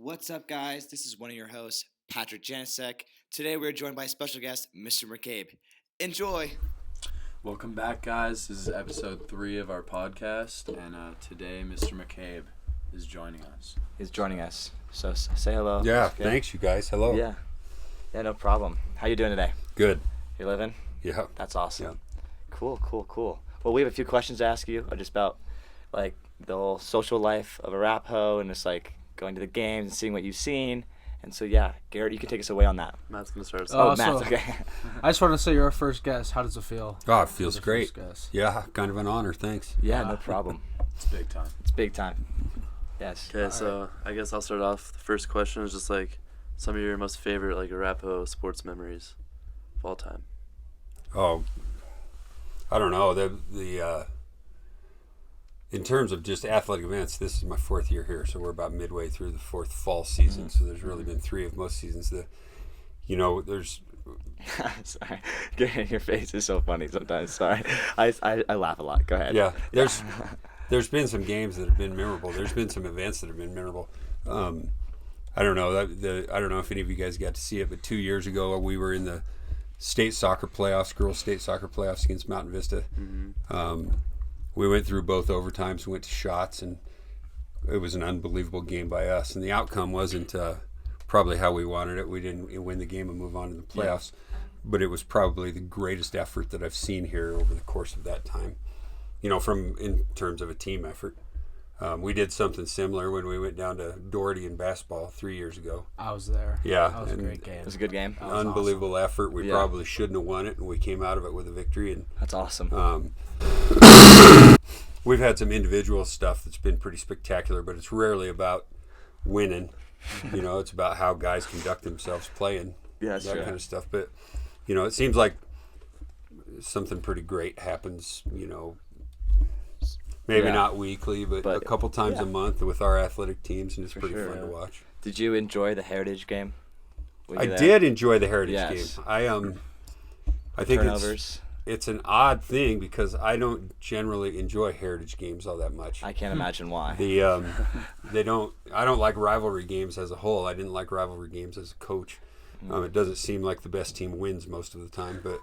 What's up, guys? This is one of your hosts, Patrick Janicek. Today, we're joined by special guest, Mr. McCabe. Enjoy! Welcome back, guys. This is episode 3 of our podcast, and today Mr. McCabe is joining us. He's joining us. So say hello. Yeah, thanks, you guys. Hello. Yeah, no problem. How you doing today? Good. You living? Yeah. That's awesome. Yeah. Cool. Well, we have a few questions to ask you just about, like, the whole social life of Arapahoe and just, like, going to the games and seeing what you've seen. And so, yeah, Garrett, you can take us away on that. Matt's going to start us Oh, off. Matt, okay. I just want to say you're our first guest. How does it feel? Oh, it feels great. First guest? Yeah, kind of an honor. Thanks. Yeah, no problem. It's big time. It's big time. Yes. Okay, so I guess I'll start off. The first question is just, like, some of your most favorite, like, Arapahoe sports memories of all time. Oh, I don't know. In terms of just athletic events, this is my 4th year here, so we're about midway through the 4th fall season. So there's really been 3 of most seasons. There's. Sorry, your face is so funny sometimes. Sorry, I laugh a lot. Go ahead. Yeah, there's been some games that have been memorable. There's been some events that have been memorable. I don't know. I don't know if any of you guys got to see it, but 2 years ago we were in the state soccer playoffs, girls state soccer playoffs against Mountain Vista. Mm-hmm. We went through both overtimes, went to shots, and it was an unbelievable game by us. And the outcome wasn't probably how we wanted it. We didn't win the game and move on to the playoffs, but it was probably the greatest effort that I've seen here over the course of that time. In terms of a team effort. We did something similar when we went down to Doherty in basketball 3 years ago. I was there. Yeah. That was a great game. It was a good game. Unbelievable effort. We probably shouldn't have won it, and we came out of it with a victory. And That's awesome. we've had some individual stuff that's been pretty spectacular, but it's rarely about winning. It's about how guys conduct themselves playing. Yeah, that's that true. kind of stuff. But, it seems like something pretty great happens, maybe not weekly, but a couple times a month with our athletic teams, and it's pretty fun to watch. Did you enjoy the Heritage game? I did enjoy the Heritage game. I think turnovers. It's an odd thing because I don't generally enjoy Heritage games all that much. I can't imagine why. I don't like rivalry games as a whole. I didn't like rivalry games as a coach. It doesn't seem like the best team wins most of the time, but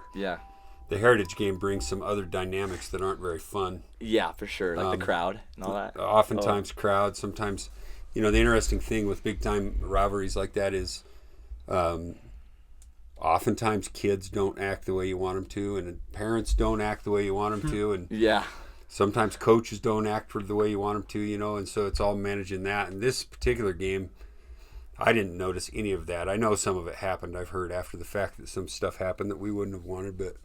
the Heritage game brings some other dynamics that aren't very fun. Yeah, for sure. Like the crowd and all that. Oftentimes crowd. Sometimes, the interesting thing with big time rivalries like that is oftentimes kids don't act the way you want them to, and parents don't act the way you want them to, and sometimes coaches don't act the way you want them to, and so it's all managing that. And this particular game, I didn't notice any of that. I know some of it happened. I've heard after the fact that some stuff happened that we wouldn't have wanted, but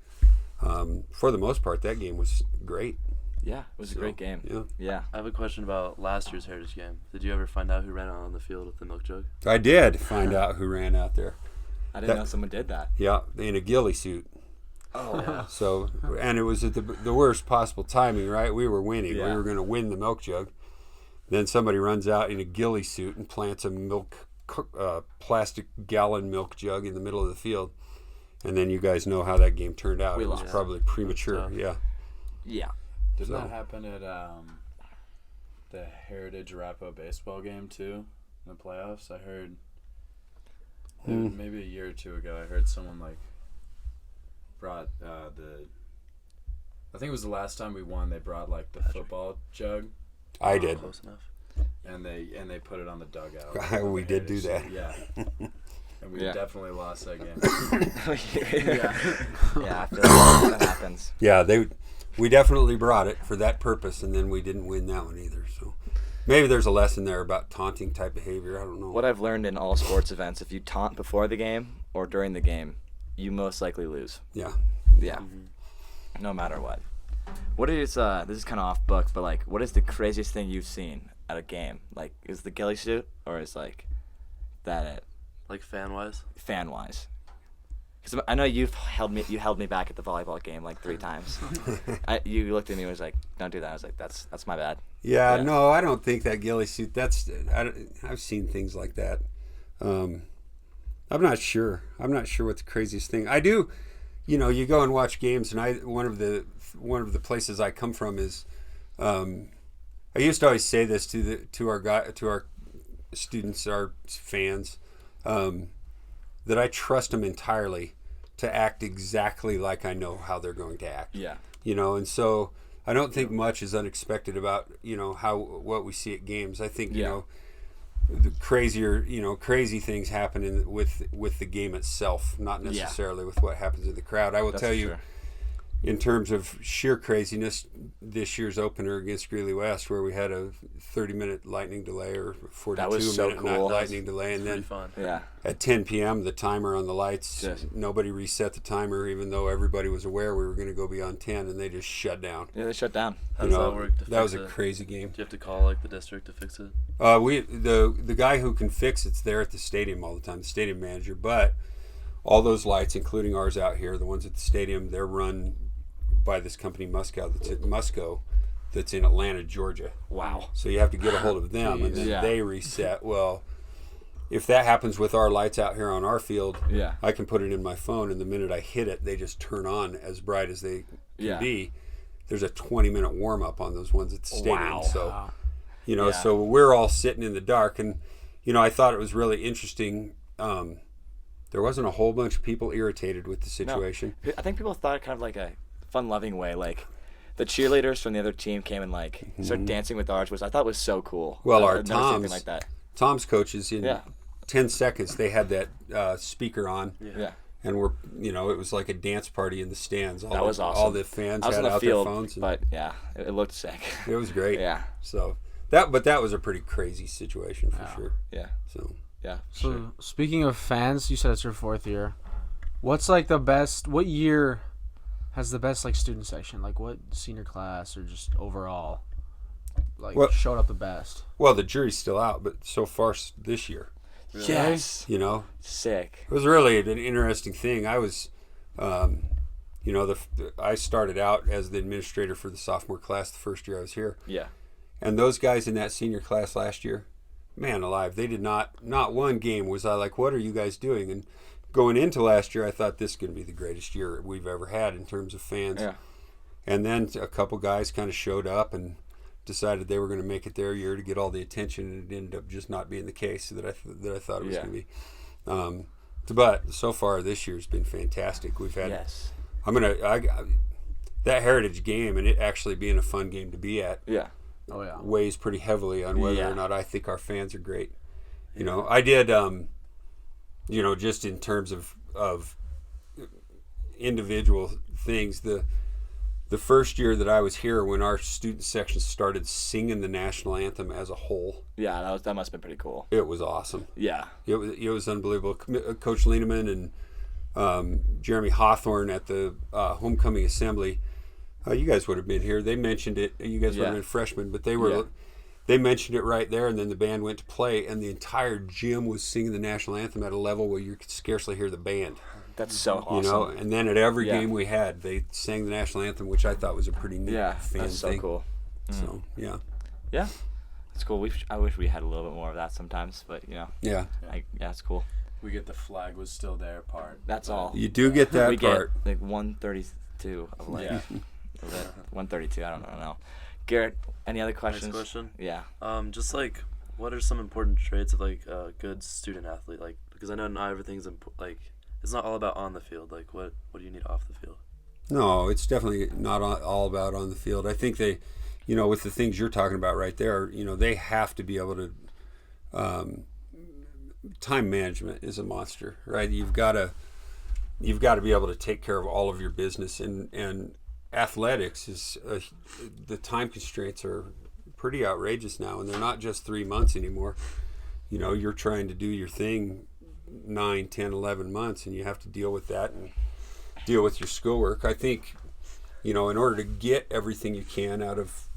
for the most part, that game was great. Yeah, it was a great game. Yeah. I have a question about last year's Heritage game. Did you ever find out who ran out on the field with the milk jug? I did find out who ran out there. I didn't know someone did that. Yeah, in a ghillie suit. Oh, yeah. So, and it was at the worst possible timing, right? We were winning. Yeah. We were going to win the milk jug. Then somebody runs out in a ghillie suit and plants a plastic gallon milk jug in the middle of the field. And then you guys know how that game turned out. We It was lost. probably premature. Yeah. Yeah. Didn't that happen at the Heritage Arapahoe baseball game, too, in the playoffs? I heard maybe a year or two ago, I heard someone, like, brought I think it was the last time we won, they brought, like, the football jug. I did. Close enough. And they put it on the dugout. We did do that. Yeah. And we definitely lost that game. Yeah, I feel like that happens. Yeah, we definitely brought it for that purpose, and then we didn't win that one either. So maybe there's a lesson there about taunting type behavior. I don't know. What I've learned in all sports events, if you taunt before the game or during the game, you most likely lose. Yeah. Yeah. No matter what. What is this is kind of off book, but like, what is the craziest thing you've seen at a game? Like, is the ghillie suit, or is like that it? Like fan-wise? Fan-wise. Because I know you held me back at the volleyball game like 3 times. You looked at me and was like, "Don't do that." I was like, "That's my bad." Yeah, no, I don't think that ghillie suit. I've seen things like that. I'm not sure. I'm not sure what the craziest thing. I do. You go and watch games, and one of the places I come from is, I used to always say this to our students, our fans, that I trust them entirely to act exactly like I know how they're going to act. Yeah. You know, and so I don't think much is unexpected about, you know, what we see at games. I think, you know, the crazy things happen with the game itself, not necessarily with what happens in the crowd. I will tell you, in terms of sheer craziness, this year's opener against Greeley West, where we had a 30-minute lightning delay or 42-minute lightning delay, and then at 10 p.m. the timer on the lights, nobody reset the timer, even though everybody was aware we were going to go beyond 10, and they just shut down. Yeah, they shut down. How does that work? That was a crazy game. Do you have to call like the district to fix it? The guy who can fix it's there at the stadium all the time, the stadium manager. But all those lights, including ours out here, the ones at the stadium, they're run by this company Musco that's in Atlanta, Georgia. Wow. So you have to get a hold of them, and then they reset. Well, if that happens with our lights out here on our field, I can put it in my phone, and the minute I hit it, they just turn on as bright as they can be. There's a 20-minute warm-up on those ones at the stadium. Wow. So, you know, so we're all sitting in the dark, and, you know, I thought it was really interesting. There wasn't a whole bunch of people irritated with the situation. No. I think people thought it kind of like a fun-loving way. Like, the cheerleaders from the other team came and, like, started dancing with ours, which I thought was so cool. Well, I've never seen anything like that. Tom's coaches, in 10 seconds, they had that speaker on. Yeah. And it was like a dance party in the stands. That was awesome. All the fans had out field, their phones. But, it looked sick. It was great. Yeah. So, that was a pretty crazy situation for sure. Yeah. So, So, speaking of fans, you said it's your 4th year. What's like what year has the best like student section? Like what senior class or just overall showed up the best? Well, the jury's still out, but so far this year. Really? Yes. You know? Sick. It was really an interesting thing. I was, I started out as the administrator for the sophomore class the first year I was here. Yeah. And those guys in that senior class last year, man alive, they did not one game was I like, what are you guys doing? And going into last year, I thought this is going to be the greatest year we've ever had in terms of fans. Yeah. And then a couple guys kind of showed up and decided they were going to make it their year to get all the attention, and it ended up just not being the case that I thought it was going to be. But so far this year's been fantastic. We've had that Heritage game and it actually being a fun game to be at. Yeah. Weighs pretty heavily on whether or not I think our fans are great. You know, I did. Just in terms of individual things, the first year that I was here, when our student section started singing the national anthem as a whole. Yeah, that must have been pretty cool. It was awesome. Yeah. It was unbelievable. Coach Lieneman and Jeremy Hawthorne at the homecoming assembly. You guys would have been here. They mentioned it. You guys would have been freshmen, but they were. They mentioned it right there, and then the band went to play, and the entire gym was singing the national anthem at a level where you could scarcely hear the band. That's so awesome. You know, and then at every game we had, they sang the national anthem, which I thought was a pretty neat fan that's so thing. Cool. So, Yeah, it's cool. I wish we had a little bit more of that sometimes, but, you know. Yeah. It's cool. We get the flag was still there part. That's all. You do get that we part. We get, like, 132 of, like, 132, I don't know. Garrett, any other questions? Next question? Yeah. Just like, what are some important traits of like a good student athlete? Like, because I know not everything's it's not all about on the field. Like, what do you need off the field? No, it's definitely not all about on the field. I think they, with the things you're talking about right there, they have to be able to. Time management is a monster, right? You've got to be able to take care of all of your business, and athletics is the time constraints are pretty outrageous now, and they're not just 3 months anymore. You're trying to do your thing 9, 10, 11 months, and you have to deal with that and deal with your schoolwork. I think, in order to get everything you can out of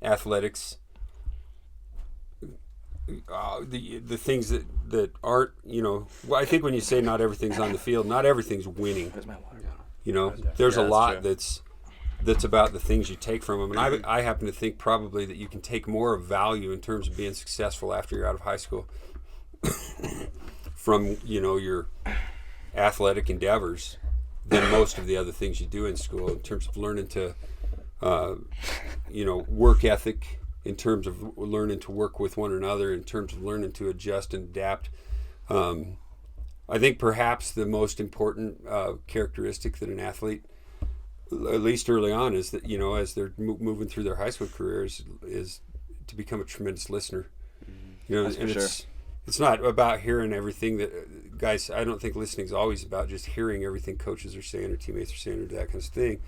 athletics, the things that aren't, I think when you say not everything's on the field, not everything's winning. There's a lot that's about the things you take from them, and I happen to think probably that you can take more of value in terms of being successful after you're out of high school from your athletic endeavors than most of the other things you do in school, in terms of learning to work ethic, in terms of learning to work with one another, in terms of learning to adjust and adapt. I think perhaps the most important characteristic that an athlete, at least early on, is that, as they're moving through their high school careers, is to become a tremendous listener. That's And for sure. it's not about hearing everything that guys. I don't think listening is always about just hearing everything coaches are saying or teammates are saying or that kind of thing.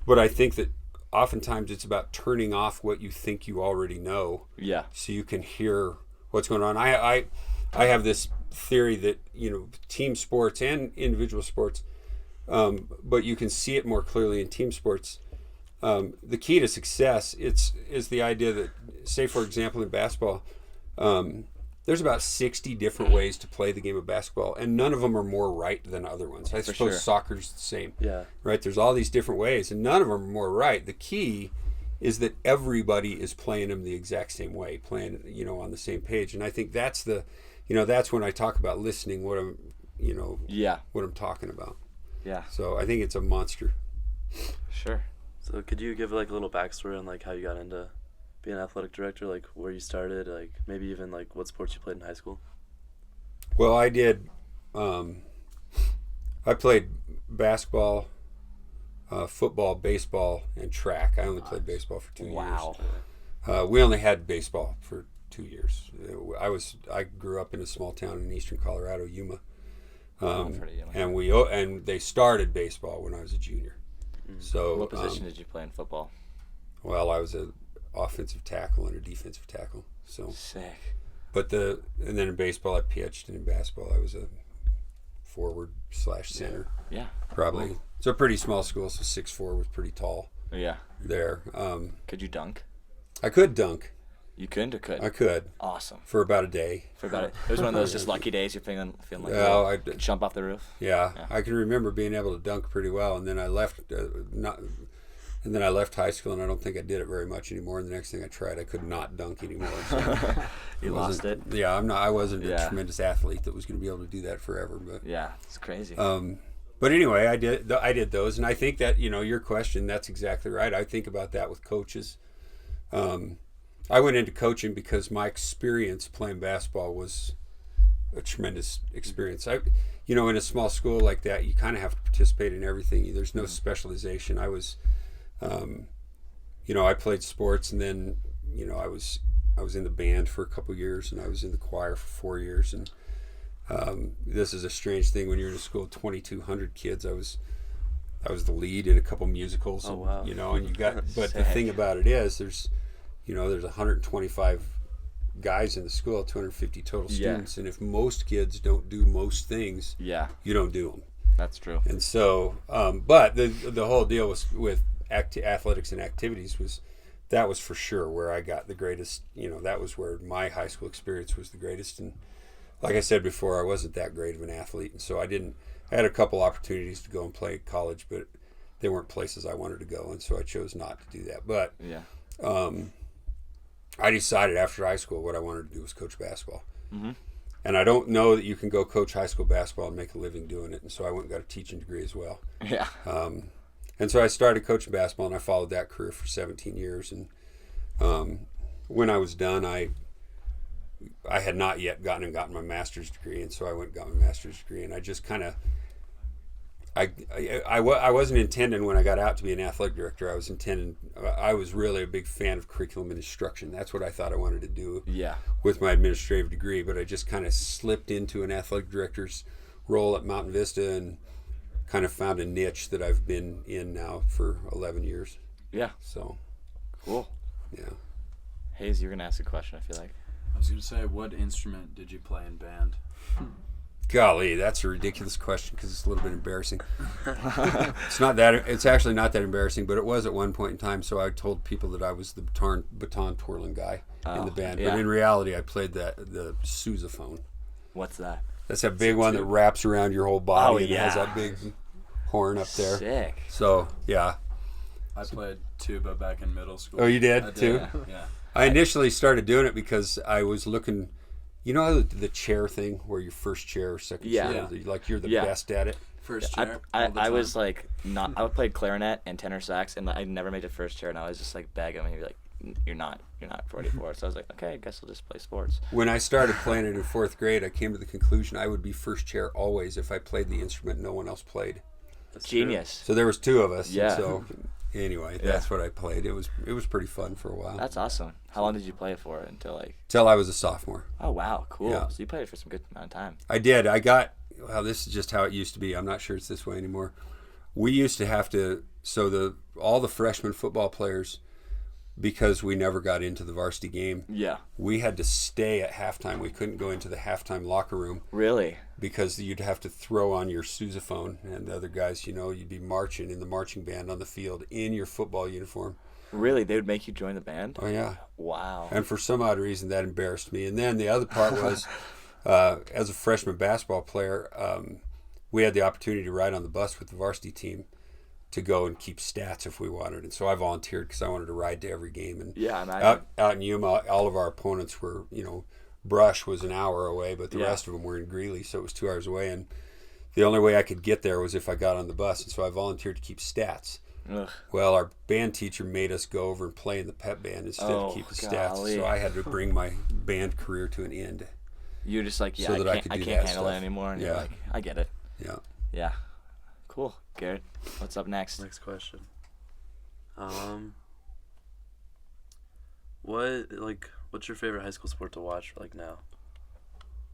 But I think that oftentimes it's about turning off what you think you already know, Yeah. so you can hear what's going on. I have this theory that team sports and individual sports, but you can see it more clearly in team sports. The key to success is the idea that, say for example in basketball, there's about 60 different ways to play the game of basketball, and none of them are more right than other ones. I suppose sure. soccer's the same. Yeah. Right? There's all these different ways, and none of them are more right. The key is that everybody is playing them the exact same way, playing on the same page. And I think that's that's when I talk about listening, what I'm Yeah. what I'm talking about. Yeah. So I think it's a monster. Sure. So could you give like a little backstory on like how you got into being an athletic director, like where you started, like maybe even like what sports you played in high school? Well, I did. I played basketball, football, baseball, and track. I only played baseball for 2 years. Wow. We only had baseball for 2 years. I grew up in a small town in eastern Colorado, Yuma, I've heard of Yuma. and they started baseball when I was a junior. So What position did you play in football? Well, I was a offensive tackle and a defensive tackle. So, Sick. and then in baseball I pitched, and in basketball I was a forward/center. Yeah. Probably. It's a pretty small school, so 6'4" was pretty tall Yeah. there. Could you dunk? I could dunk. You couldn't or could? I could Awesome. for about a day. For about it. It was one of those just lucky days you're feeling like Well, you I could jump off the roof. Yeah, Yeah. I can remember being able to dunk pretty well, and then I left. And then I left high school, and I don't think I did it very much anymore. And the next thing I tried, I could not dunk anymore. So You I lost it. wasn't- Yeah, I wasn't Yeah. a tremendous athlete that was going to be able to do that forever. But Yeah, it's crazy. but anyway, I did those, and I think that your question, that's exactly right. I think about that with coaches. I went into coaching because my experience playing basketball was a tremendous experience. In a small school like that, you kind of have to participate in everything. There's no specialization. I was, I played sports, and then, I was in the band for a couple years, and I was in the choir for 4 years. And this is a strange thing when you're in a school of 2,200 kids. I was the lead in a couple musicals. Oh, wow. And you got. But the Sick. thing about it is, there's 125 guys in the school, 250 total Yeah. students, and if most kids don't do most things, Yeah, you don't do them. that's true. And so, but the whole deal with athletics and activities that was for sure where I got the greatest. That was where my high school experience was the greatest. And like I said before, I wasn't that great of an athlete, and so I had a couple opportunities to go and play at college, but they weren't places I wanted to go, and so I chose not to do that. But Yeah. I decided after high school what I wanted to do was coach basketball. Mm-hmm. And I don't know that you can go coach high school basketball and make a living doing it. And so I went and got a teaching degree as well. Yeah. And so I started coaching basketball, and I followed that career for 17 years. And when I was done, I had not yet gotten my master's degree. And so I went and got my master's degree. And I just kind of, I wasn't intending when I got out to be an athletic director. I was really a big fan of curriculum and instruction. That's what I thought I wanted to do Yeah. with my administrative degree, but I just kind of slipped into an athletic director's role at Mountain Vista and kind of found a niche that I've been in now for 11 years. Yeah. So, Cool. yeah. Hayes, you're gonna ask a question. I feel like. I was going to say, what instrument did you play in band? Golly, that's a ridiculous question because it's a little bit embarrassing. It's actually not that embarrassing, but it was at one point in time. So I told people that I was the baton twirling guy in the band. yeah. But in reality, I played the sousaphone. What's that? That's that big one that wraps around your whole body Oh, and it has yeah. that big horn up there. Sick. So, yeah. I played tuba back in middle school. Oh, you did, I too? Yeah. I initially started doing it because I was looking, how the chair thing where your first chair or second Yeah. chair, like you're the Yeah. best at it. First I chair. all the I time. was like not. I would play clarinet and tenor sax, and I never made it first chair. And I was just like begging him. He'd be like, you're not 44. So I was like, okay, I guess I'll just play sports. When I started playing it in 4th grade, I came to the conclusion I would be first chair always if I played the instrument no one else played. That's Genius. So there was 2 of us. Yeah. And so anyway, that's what I played. It was pretty fun for a while. That's awesome. How long did you play it for until like? Till I was a sophomore. Oh wow, cool. Yeah. So you played it for some good amount of time. I did. Well, this is just how it used to be. I'm not sure it's this way anymore. We used to have to, all the freshman football players, because we never got into the varsity game, Yeah. we had to stay at halftime. We couldn't go into the halftime locker room Really? because you'd have to throw on your sousaphone, and the other guys, you'd be marching in the marching band on the field in your football uniform. Really? They would make you join the band? Oh, yeah. Wow. And for some odd reason, that embarrassed me. And then the other part was, as a freshman basketball player, we had the opportunity to ride on the bus with the varsity team to go and keep stats if we wanted. And so I volunteered because I wanted to ride to every game. And Yeah, I imagine. out in Yuma, all of our opponents were, Brush was an hour away, but the Yeah. rest of them were in Greeley, so it was 2 hours away. And the only way I could get there was if I got on the bus. And so I volunteered to keep stats. Ugh. Well, our band teacher made us go over and play in the pep band instead Oh, of keep the golly. stats. So I had to bring my band career to an end. You're just like, yeah, So that I I could can't do can't that handle it stuff. anymore. And you're Yeah. like, I get it. Yeah. Yeah. Cool. Garrett, what's up next? Next question. What's your favorite high school sport to watch like now?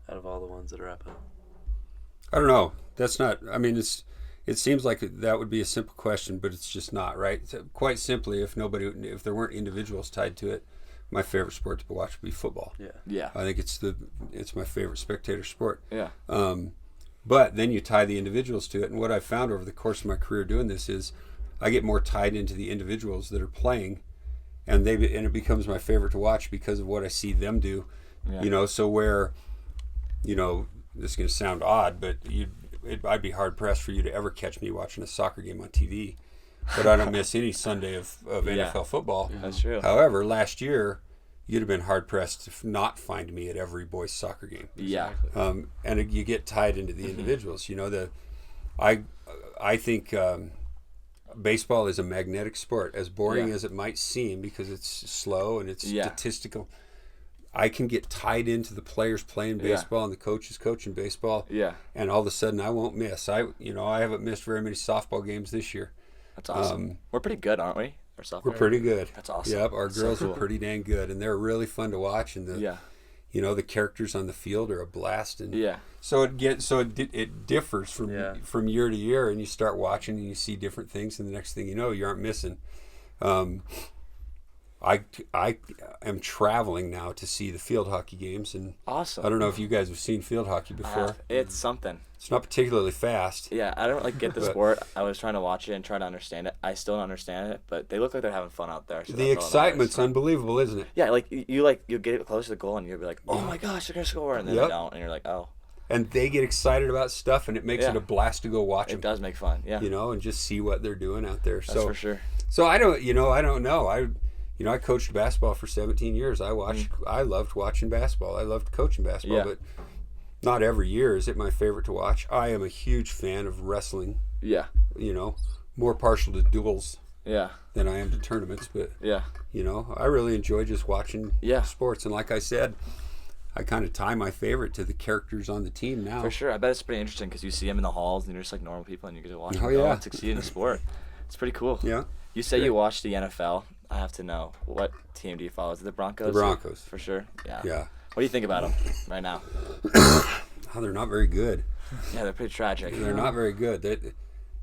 Out of all the ones that are up. I don't know. That's not. I mean, it seems like that would be a simple question, but it's just not, right? So quite simply, if there weren't individuals tied to it, my favorite sport to watch would be football. Yeah. Yeah. I think it's my favorite spectator sport. Yeah. But then you tie the individuals to it, and what I've found over the course of my career doing this is, I get more tied into the individuals that are playing, and it becomes my favorite to watch because of what I see them do. Yeah. So where, this is going to sound odd, but I'd be hard pressed for you to ever catch me watching a soccer game on TV. But I don't miss any Sunday of Yeah. NFL football. That's true. However, last year, you'd have been hard pressed to not find me at every boys soccer game. Yeah. And you get tied into the individuals. I think baseball is a magnetic sport, as boring Yeah. as it might seem because it's slow and it's Yeah. statistical. I can get tied into the players playing baseball and the coaches coaching baseball. Yeah. And all of a sudden I won't miss. I haven't missed very many softball games this year. That's awesome. We're pretty good, aren't we? For softball. We're pretty good. That's awesome. Yep, our So girls cool. are pretty dang good, and they're really fun to watch. And Yeah. the characters on the field are a blast. And Yeah. so it differs from year to year, and you start watching and you see different things, and the next thing you know, you aren't missing. I am traveling now to see the field hockey games, and Awesome. I don't know if you guys have seen field hockey before. It's something. It's not particularly fast. Yeah, I don't get the But- sport. I was trying to watch it and try to understand it. I still don't understand it, but they look like they're having fun out there. So The that's all that excitement's matters. unbelievable, isn't it? Yeah, you'll get close to the goal and you'll be like, oh my gosh, they're gonna score, and then Yep. they don't, and you're like, oh, And they get excited about stuff, and it makes Yeah. it a blast to go watch it them. does make fun. Yeah, And just see what they're doing out there. that's So for sure. So I don't know. I coached basketball for 17 years. I loved watching basketball. I loved coaching basketball, Yeah. but not every year is it my favorite to watch. I am a huge fan of wrestling, Yeah, more partial to duels yeah, than I am to tournaments, but yeah, I really enjoy just watching Yeah. sports. And like I said, I kind of tie my favorite to the characters on the team now. for sure. I bet it's pretty interesting because you see them in the halls and you're just like normal people and you get to watch them Oh, go yeah. and succeed in the sport. It's pretty cool. Yeah. You say you watch the NFL. I have to know, what team do you follow? Is it the Broncos? The Broncos. For sure. Yeah. Yeah. What do you think about them right now? Oh, they're not very good. Yeah, they're pretty tragic. They're not very good.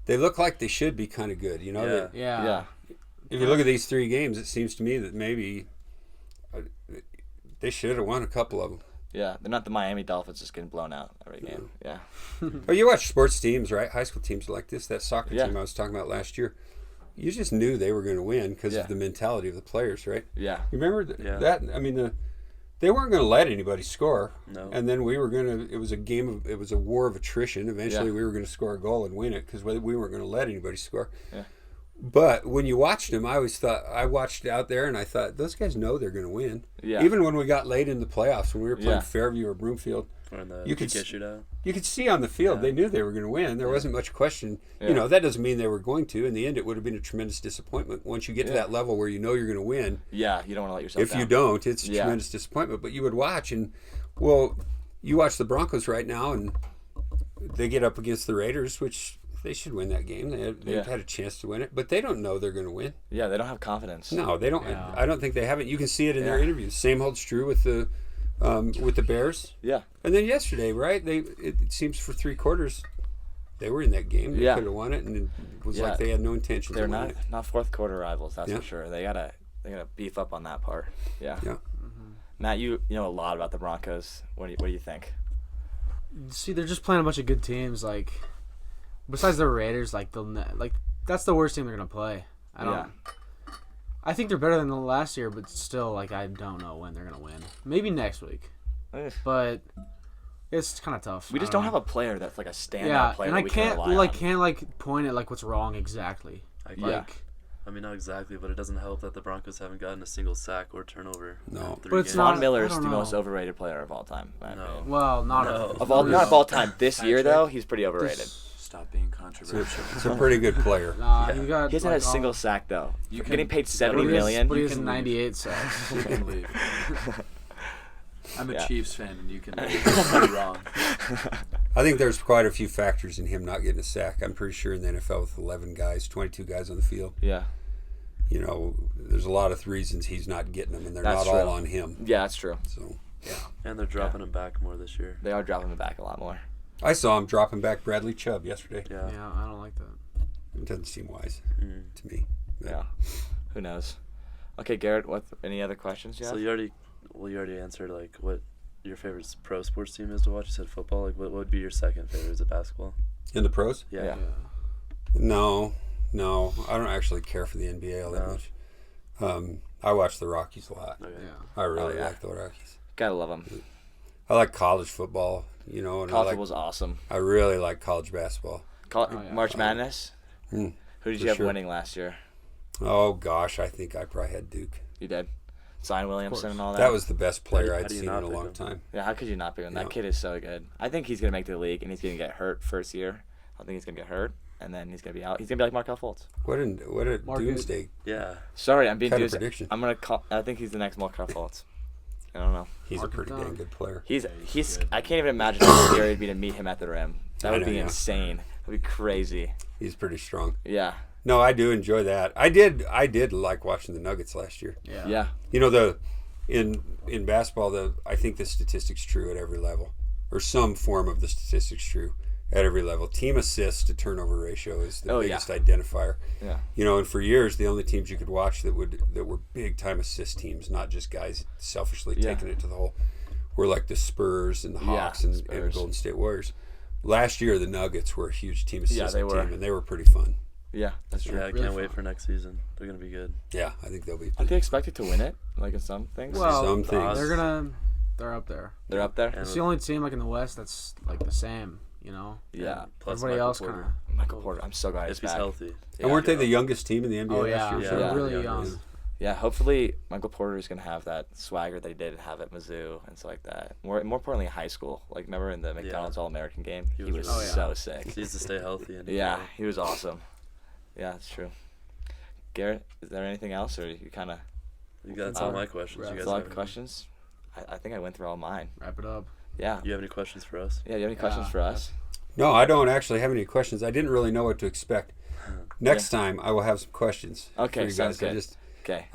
They look like they should be kind of good. Yeah. Yeah. Yeah. If you look at these 3 games, it seems to me that maybe they should have won a couple of them. Yeah, they're not the Miami Dolphins just getting blown out every game. Yeah. Oh, you watch sports teams, right? High school teams like this. That soccer Yeah. team I was talking about last year. You just knew they were going to win because Yeah. of the mentality of the players, right? Yeah. You remember Yeah. that? I mean, they weren't going to let anybody score. No. And then we were going to. It was a war of attrition. Eventually, Yeah. we were going to score a goal and win it because we weren't going to let anybody score. Yeah. But when you watched them, I watched out there and I thought, those guys know they're going to win. Yeah. Even when we got late in the playoffs, when we were playing Yeah. Fairview or Broomfield, Or in the You could PK shootout. You could see on the field they knew they were going to win. There wasn't much question. Yeah. You know, that doesn't mean they were going to. In the end, it would have been a tremendous disappointment. Once you get to that level where you know you're going to win, Yeah, you don't want to let yourself if down. you don't, it's a Yeah. tremendous disappointment. But you would watch, and well, you watch the Broncos right now, and they get up against the Raiders, which they should win that game. They've had a chance to win it, but they don't know they're going to win. Yeah, they don't have confidence. No, they don't. Yeah. I don't think they have it. You can see it in their Yeah. interviews. Same holds true with the Bears. Yeah. And then yesterday, right? It seems for 3 quarters they were in that game. They Yeah. could have won it, and it was Yeah. like they had no intention They're of not winning it. not fourth quarter rivals, that's Yeah. for sure. They gotta beef up on that part. Yeah. Yeah. Matt, you know a lot about the Broncos. What do you think? See, they're just playing a bunch of good teams. Like, besides the Raiders, like that's the worst team they're gonna play. I think they're better than the last year, but still, like, I don't know when they're gonna win. Maybe next week, but it's kind of tough. We just don't have a player that's like a standout yeah, player. and that I we can't can rely on. can't point at like what's wrong exactly. Yeah. I mean, not exactly, but it doesn't help that the Broncos haven't gotten a single sack or turnover. No. in 3 But it's games. not- Von Miller I is don't the know. most overrated player of all time. in my No. opinion. Well, not No. Not of all time. This year though, he's pretty overrated. Stop being controversial. It's a pretty good player. Nah, Yeah. he got. He hasn't like, had a single sack though. You can- Getting paid But $70 he million. has can leave. 98 sacks. You can leave. I'm a Yeah. Chiefs fan, and you can leave. You're wrong. I think there's quite a few factors in him not getting a sack. I'm pretty sure in the NFL with 11 guys, 22 guys on the field, Yeah. you know, there's a lot of reasons he's not getting them, and they're That's not true. all on him. Yeah, that's true. So And they're dropping him back more this year. They are dropping him back a lot more. I saw him dropping back Bradley Chubb yesterday. Yeah. Yeah, I don't like that. It doesn't seem wise Mm. to me. But Yeah. Who knows? Okay, Garrett. Any other questions? So you already answered like what your favorite pro sports team is to watch. You said football. Like what would be your second favorite? Is it basketball? in the pros? Yeah. Yeah. No, I don't actually care for the NBA all that No. much. I watch the Rockies a lot. Okay. Yeah. I really yeah. like the Rockies. Gotta love him. I like college football, you know, and College was awesome. I really like college basketball. yeah. March Madness. Hmm. Who did For you have sure. winning last year? Oh gosh, I think I probably had Duke. You did. Zion Williamson and all that. That was the best player How I'd do you seen in not a pick long him? time. Yeah, how could you not be one? Yeah. That kid is so good. I think he's gonna make the league, and he's gonna get hurt first year. I think he's gonna get hurt, and then he's gonna be out. He's gonna be like Markel Fultz. What a Mark doomsday Yeah. Sorry, I'm being kind of doomsday. prediction. I'm gonna call. I think he's the next Markel Fultz. I don't know. He's a Mark it pretty down. damn good player. He's. good. I can't even imagine how scary it'd be to meet him at the rim. That I would know, be yeah. insane. That'd be crazy. He's pretty strong. Yeah. No, I do enjoy that. I did like watching the Nuggets last year. Yeah. Yeah. You know, in basketball, I think the statistic's true at every level, or some form of the statistics true at every level. Team assists to turnover ratio is the Oh, yeah. biggest identifier. Yeah. You know, and for years, the only teams you could watch that were big time assist teams, not just guys selfishly Yeah. taking it to the hole, were like the Spurs and the Hawks and Spurs. Golden State Warriors. Last year, the Nuggets were a huge team assist they were. team, and they were pretty fun. Yeah. That's true. Yeah. I Really can't wait fun. for next season. They're gonna be good. Yeah, I think they'll be. Aren't they expected to win it? Like in some things. Well, Some things. they're up there. They're up there. And It's the only team like in the West that's like the same. You know. Yeah. Plus Everybody Michael else Porter. kind of. Michael Porter. I'm so glad If he's he's back. healthy. And weren't they the youngest team in the NBA Oh last yeah, year? they're Yeah. really Yeah. young. Yeah, hopefully Michael Porter is gonna have that swagger that he did have at Mizzou and stuff like that. More importantly, in high school. Like remember in the McDonald's All-American game, He he was was really so sick. He needs to stay healthy. And Yeah, he was awesome. Yeah, that's true. Garrett, is there anything else, or you kind of That's all my questions. You That's guys a lot have of any? questions? I think I went through all mine. Wrap it up. Yeah. You have any questions for us? Yeah. Do you have any questions for us? No, I don't actually have any questions. I didn't really know what to expect. Next time, I will have some questions. Okay, for you sounds guys. good. Okay.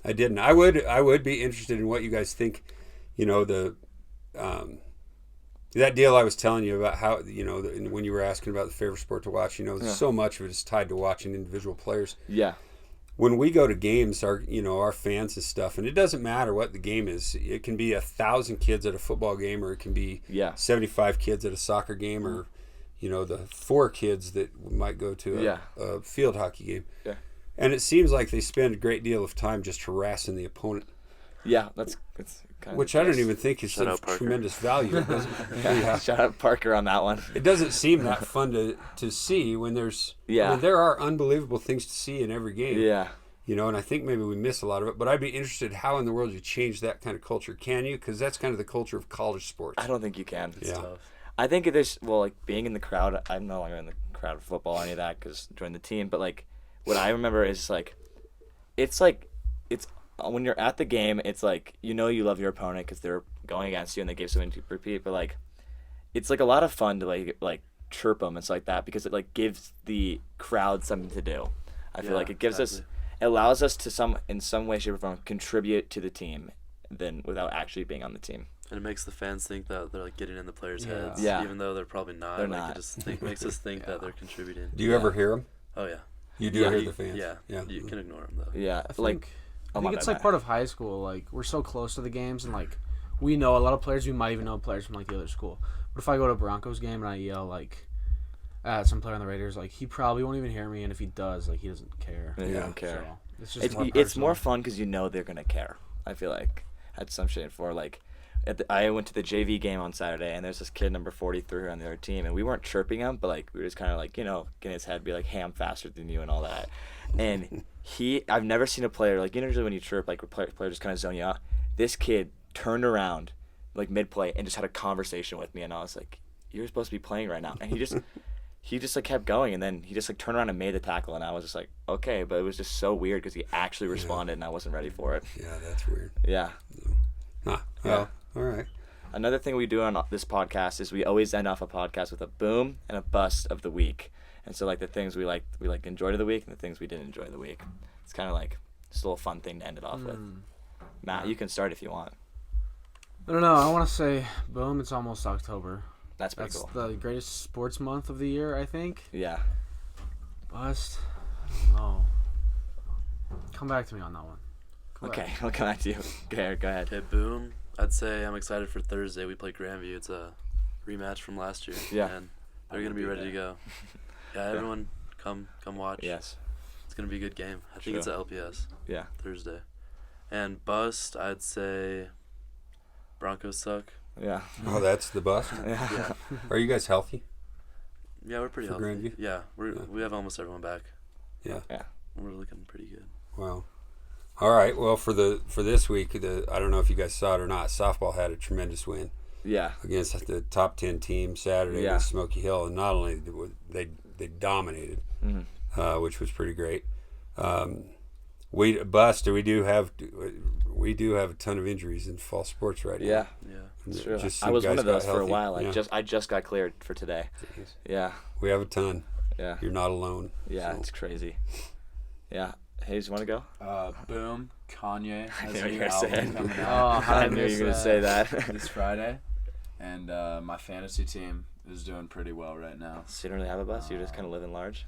I didn't. I would be interested in what you guys think. You know that deal I was telling you about how when you were asking about the favorite sport to watch. You know, so much of it is tied to watching individual players. Yeah. When we go to games, our fans and stuff, and it doesn't matter what the game is. It can be 1,000 kids at a football game, or it can be 75 kids at a soccer game, or the 4 kids that might go to a field hockey game. Yeah. And it seems like they spend a great deal of time just harassing the opponent, Yeah. That's kind of which I don't even think is Shout of out, Parker. tremendous value. It doesn't, yeah. Shout out Parker on that one. It doesn't seem that fun to see when there's. Yeah. I mean, there are unbelievable things to see in every game. Yeah. You know, and I think maybe we miss a lot of it. But I'd be interested how in the world you change that kind of culture. Can you? Because that's kind of the culture of college sports. I don't think you can. Yeah. Tough. I think there's, well, like, being in the crowd, I'm no longer in the crowd of football or any of that because joined the team, but, like, what I remember is, like, it's when you're at the game, it's, like, you know you love your opponent because they're going against you and they gave something to repeat, but, like, it's, like, a lot of fun to, like chirp them and stuff like that because it, like, gives the crowd something to do. I feel like it gives us, it allows us to in some way, shape, or form, contribute to the team than without actually being on the team. And it makes the fans think that they're like getting in the players' Yeah. heads, Yeah. even though they're probably not. They're like not. It just makes us think that they're contributing. Do you ever hear them? Oh yeah. You do Yeah, hear the fans? Yeah. Yeah. You can ignore them though. Yeah, I like, think it's like part of high school. Like, we're so close to the games, and like we know a lot of players. We might even know players from like the other school. But if I go to a Broncos game and I yell like at some player on the Raiders, like he probably won't even hear me, and if he does, like he doesn't care. They Yeah. don't care. So it's just It's more personal. fun because you know they're gonna care. I feel like at some shade for like, I went to the JV game on Saturday and there's this kid number 43 on the other team and we weren't chirping him, but like we were just kind of like, you know, getting his head, be like, hey, I'm faster than you and all that. And I've never seen a player like, you know, usually when you chirp, like player just kind of zone you out. This kid turned around like mid play and just had a conversation with me and I was like, you're supposed to be playing right now. And he just like kept going and then he just like turned around and made the tackle and I was just like, okay, but it was just so weird because he actually responded and I wasn't ready for it. Yeah, that's weird. Yeah. Huh. Yeah. Well, all right. Another thing we do on this podcast is we always end off a podcast with a boom and a bust of the week. And so like the things we enjoyed of the week and the things we didn't enjoy of the week. It's kind of like just a little fun thing to end it off with. Matt, you can start if you want. I don't know. I want to say, boom, it's almost October. That's pretty That's cool. the greatest sports month of the year, I think. Yeah. Bust? I don't know. Come back to me on that one. Okay, I'll come back to you. Go ahead. Okay, boom. I'd say I'm excited for Thursday. We play Grandview. It's a rematch from last year. Yeah. And they're gonna be ready to go. Yeah, everyone, come watch. Yes. It's gonna be a good game. I think True. it's at LPS. Yeah. Thursday. And bust, I'd say Broncos suck. Yeah. Oh, that's the bust. Yeah. Are you guys healthy? Yeah, we're pretty For healthy. Grandview? Yeah, Yeah. we have almost everyone back. Yeah. We're looking pretty good. Wow. All right. Well, for this week, I don't know if you guys saw it or not. Softball had a tremendous win Yeah. against the top 10 team Saturday Yeah. against Smoky Hill, and not only they dominated, which was pretty great. We do have a ton of injuries in fall sports right now. Yeah. Yeah. It's true. Just I some was one guys of those got for a healthy. while. Yeah. I just got cleared for today. Yeah. We have a ton. Yeah. You're not alone. Yeah. So. It's crazy. Yeah. Hayes, you want to go? Boom. Kanye has knew a you new were gonna say album it. coming Oh, out. I I knew you were going to say that. This Friday. And my fantasy team is doing pretty well right now. So you don't really have a bus? You're just kind of living large?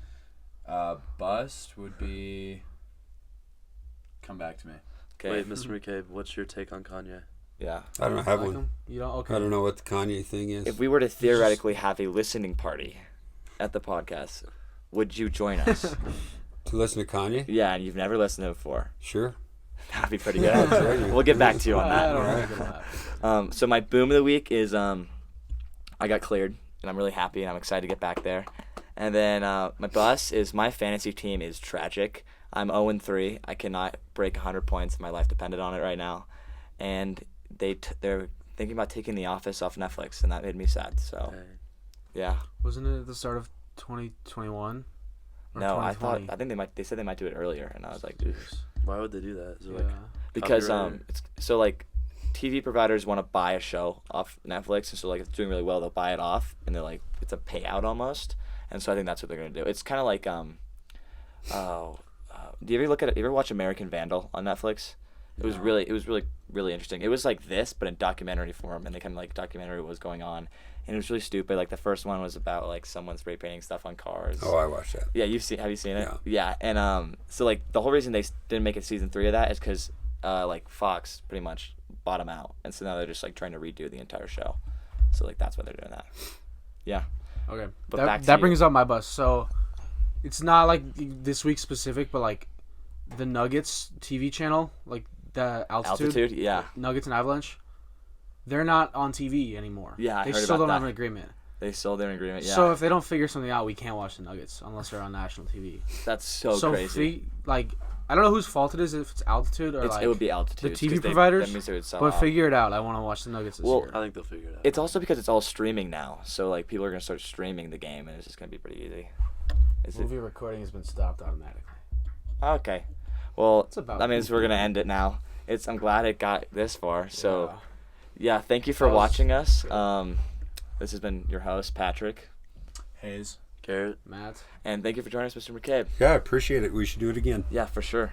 Bust would be... Come back to me. Okay. Wait, Mr. McCabe, what's your take on Kanye? Yeah. I don't have Like one. him? You don't? Okay. I don't know what the Kanye thing is. If we were to theoretically have a listening party at the podcast, would you join us? To listen to Kanye? Yeah, and you've never listened to it before. Sure. That'd be pretty Yeah, good. sure. We'll get back to you on I that. don't Alright. think it'll happen. So my boom of the week is I got cleared, and I'm really happy, and I'm excited to get back there. And then my bust is my fantasy team is tragic. I'm 0-3. I cannot break 100 points. My life depended on it right now. And they're thinking about taking The Office off Netflix, and that made me sad. So, Dang. yeah. Wasn't it at the start of 2021? Or No, 2020? I think they said they might do it earlier, and I was like, dude. Why would they do that? Is it Yeah. like Because copyright? it's so like TV providers want to buy a show off Netflix, and so like it's doing really well, they'll buy it off, and they're like it's a payout almost, and so I think that's what they're gonna do. It's kind of like do you ever watch American Vandal on Netflix? It was really interesting. It was like this, but in documentary form, and they kind of like documentary what was going on, and it was really stupid. Like the first one was about like someone spray painting stuff on cars. Oh, I watched that. Yeah, have you seen it? Yeah, and so like the whole reason they didn't make it season 3 of that is because like Fox pretty much bought them out, and so now they're just like trying to redo the entire show. So like that's why they're doing that. Yeah. Okay. But back to that you. brings up my bus. So it's not like this week specific, but like the Nuggets TV channel, like the altitude, Yeah. Nuggets and Avalanche, they're not on TV anymore. Yeah, I they heard still about don't have that. an agreement. They sold their agreement. Yeah. So if they don't figure something out, we can't watch the Nuggets unless they're on national TV. That's so crazy. Like I don't know whose fault it is, if it's altitude or It would be altitude. the TV providers. That means they would sell But out. figure it out. I want to watch the Nuggets this year. I think they'll figure it out. It's also because it's all streaming now, so like people are gonna start streaming the game, and it's just gonna be pretty easy. Movie recording has been stopped automatically. Okay. Well, about that means we're gonna end it now. I'm glad it got this far. So, yeah, thank you for That was watching us. great. This has been your host Patrick, Hayes. Garrett. Matt. and thank you for joining us, Mr. McCabe. Yeah, I appreciate it. We should do it again. Yeah, for sure.